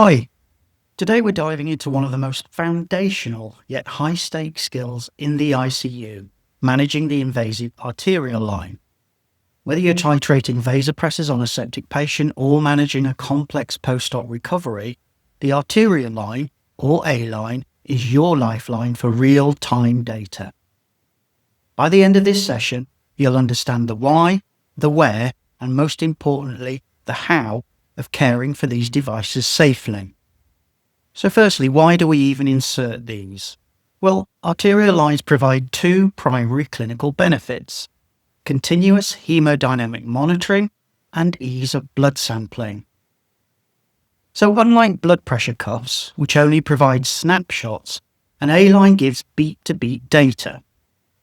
Hi, today we're diving into one of the most foundational yet high-stakes skills in the ICU, managing the invasive arterial line. Whether you're titrating vasopressors on a septic patient or managing a complex post-op recovery, the arterial line, or A-line, is your lifeline for real-time data. By the end of this session, you'll understand the why, the where, and most importantly, the how of caring for these devices safely. So firstly, why do we even insert these? Well, arterial lines provide two primary clinical benefits: continuous hemodynamic monitoring and ease of blood sampling. So unlike blood pressure cuffs, which only provide snapshots, an A-line gives beat-to-beat data.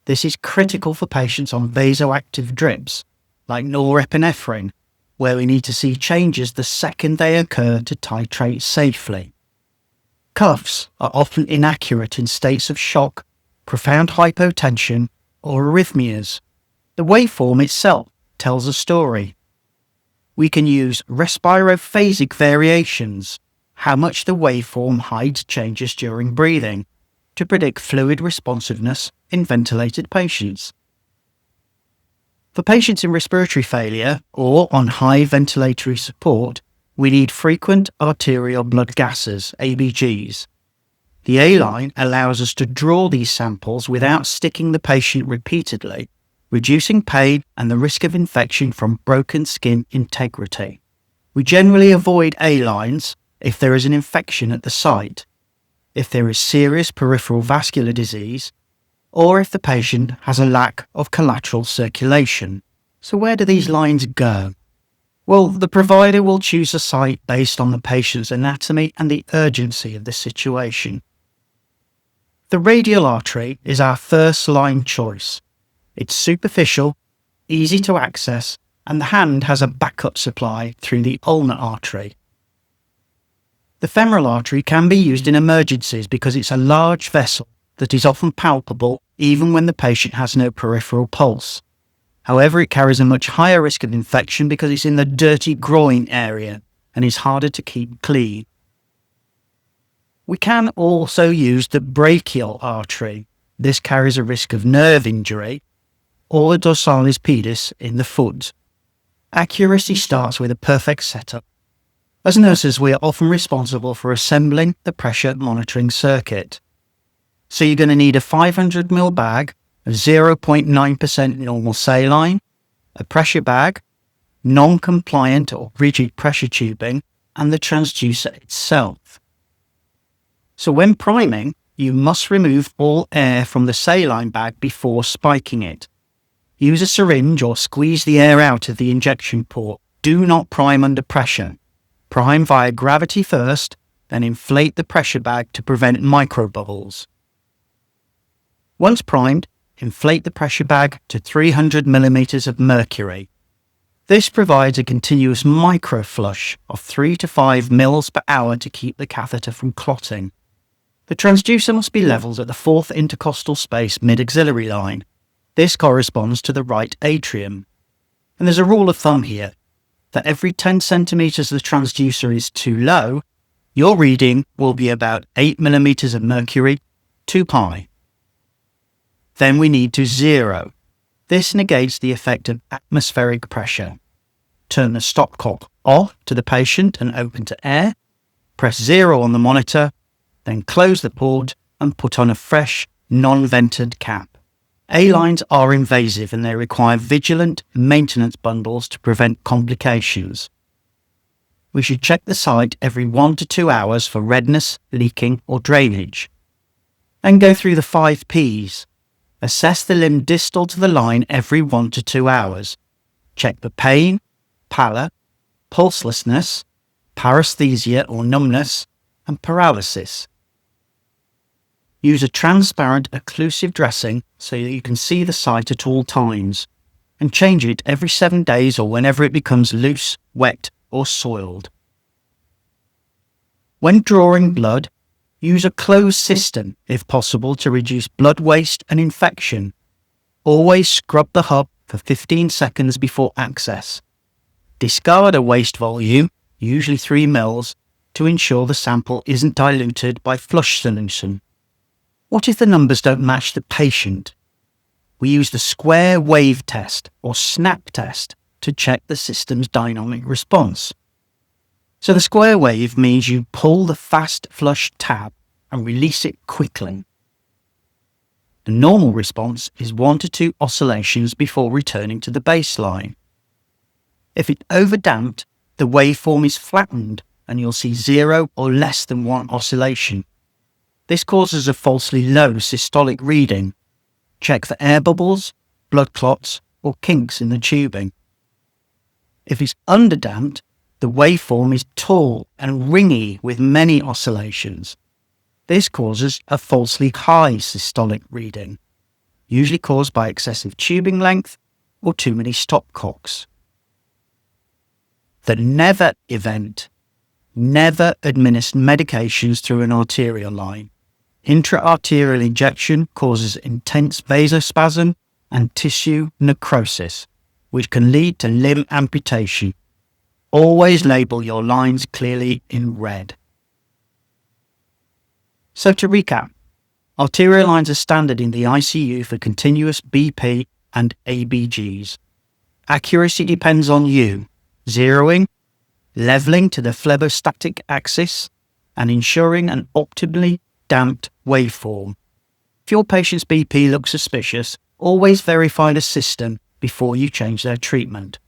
This is critical for patients on vasoactive drips, like norepinephrine, where we need to see changes the second they occur to titrate safely. Cuffs are often inaccurate in states of shock, profound hypotension, or arrhythmias. The waveform itself tells a story. We can use respirophasic variations, how much the waveform hides changes during breathing, to predict fluid responsiveness in ventilated patients. For patients in respiratory failure or on high ventilatory support, we need frequent arterial blood gases, ABGs. The A-line allows us to draw these samples without sticking the patient repeatedly, reducing pain and the risk of infection from broken skin integrity. We generally avoid A-lines if there is an infection at the site, if there is serious peripheral vascular disease, or if the patient has a lack of collateral circulation. So where do these lines go? Well, the provider will choose a site based on the patient's anatomy and the urgency of the situation. The radial artery is our first line choice. It's superficial, easy to access, and the hand has a backup supply through the ulnar artery. The femoral artery can be used in emergencies because it's a large vessel that is often palpable even when the patient has no peripheral pulse. However, it carries a much higher risk of infection because it's in the dirty groin area and is harder to keep clean. We can also use the brachial artery. This carries a risk of nerve injury, or the dorsalis pedis in the foot. Accuracy starts with a perfect setup. As nurses, we are often responsible for assembling the pressure monitoring circuit. So you're going to need a 500 ml bag of 0.9% normal saline, a pressure bag, non-compliant or rigid pressure tubing, and the transducer itself. So when priming, you must remove all air from the saline bag before spiking it. Use a syringe or squeeze the air out of the injection port. Do not prime under pressure. Prime via gravity first, then inflate the pressure bag to prevent microbubbles. Once primed, inflate the pressure bag to 300 millimeters of mercury. This provides a continuous microflush of 3 to 5 mils per hour to keep the catheter from clotting. The transducer must be levelled at the fourth intercostal space mid-axillary line. This corresponds to the right atrium. And there's a rule of thumb here, that every 10 centimeters the transducer is too low, your reading will be about 8 millimeters of mercury too high. Then we need to zero. This negates the effect of atmospheric pressure. Turn the stopcock off to the patient and open to air. Press 0 on the monitor, then close the port and put on a fresh, non-vented cap. A-lines are invasive and they require vigilant maintenance bundles to prevent complications. We should check the site every 1 to 2 hours for redness, leaking or drainage. And go through the 5 Ps. Assess the limb distal to the line every 1 to 2 hours. Check for pain, pallor, pulselessness, paresthesia or numbness, and paralysis. Use a transparent occlusive dressing so that you can see the site at all times, and change it every 7 days or whenever it becomes loose, wet, or soiled. When drawing blood, use a closed system if possible to reduce blood waste and infection. Always scrub the hub for 15 seconds before access. Discard a waste volume, usually 3 mils, to ensure the sample isn't diluted by flush solution. What if the numbers don't match the patient? We use the square wave test or snap test to check the system's dynamic response. So the square wave means you pull the fast flush tab and release it quickly. The normal response is 1 to 2 oscillations before returning to the baseline. If it's overdamped, the waveform is flattened and you'll see 0 or less than 1 oscillation. This causes a falsely low systolic reading. Check for air bubbles, blood clots, or kinks in the tubing. If it's underdamped, the waveform is tall and ringy with many oscillations. This causes a falsely high systolic reading, usually caused by excessive tubing length or too many stopcocks. The never event: never administer medications through an arterial line. Intra-arterial injection causes intense vasospasm and tissue necrosis, which can lead to limb amputation. Always label your lines clearly in red. So to recap, arterial lines are standard in the ICU for continuous BP and ABGs. Accuracy depends on you, zeroing, leveling to the phlebostatic axis, and ensuring an optimally damped waveform. If your patient's BP looks suspicious, always verify the system before you change their treatment.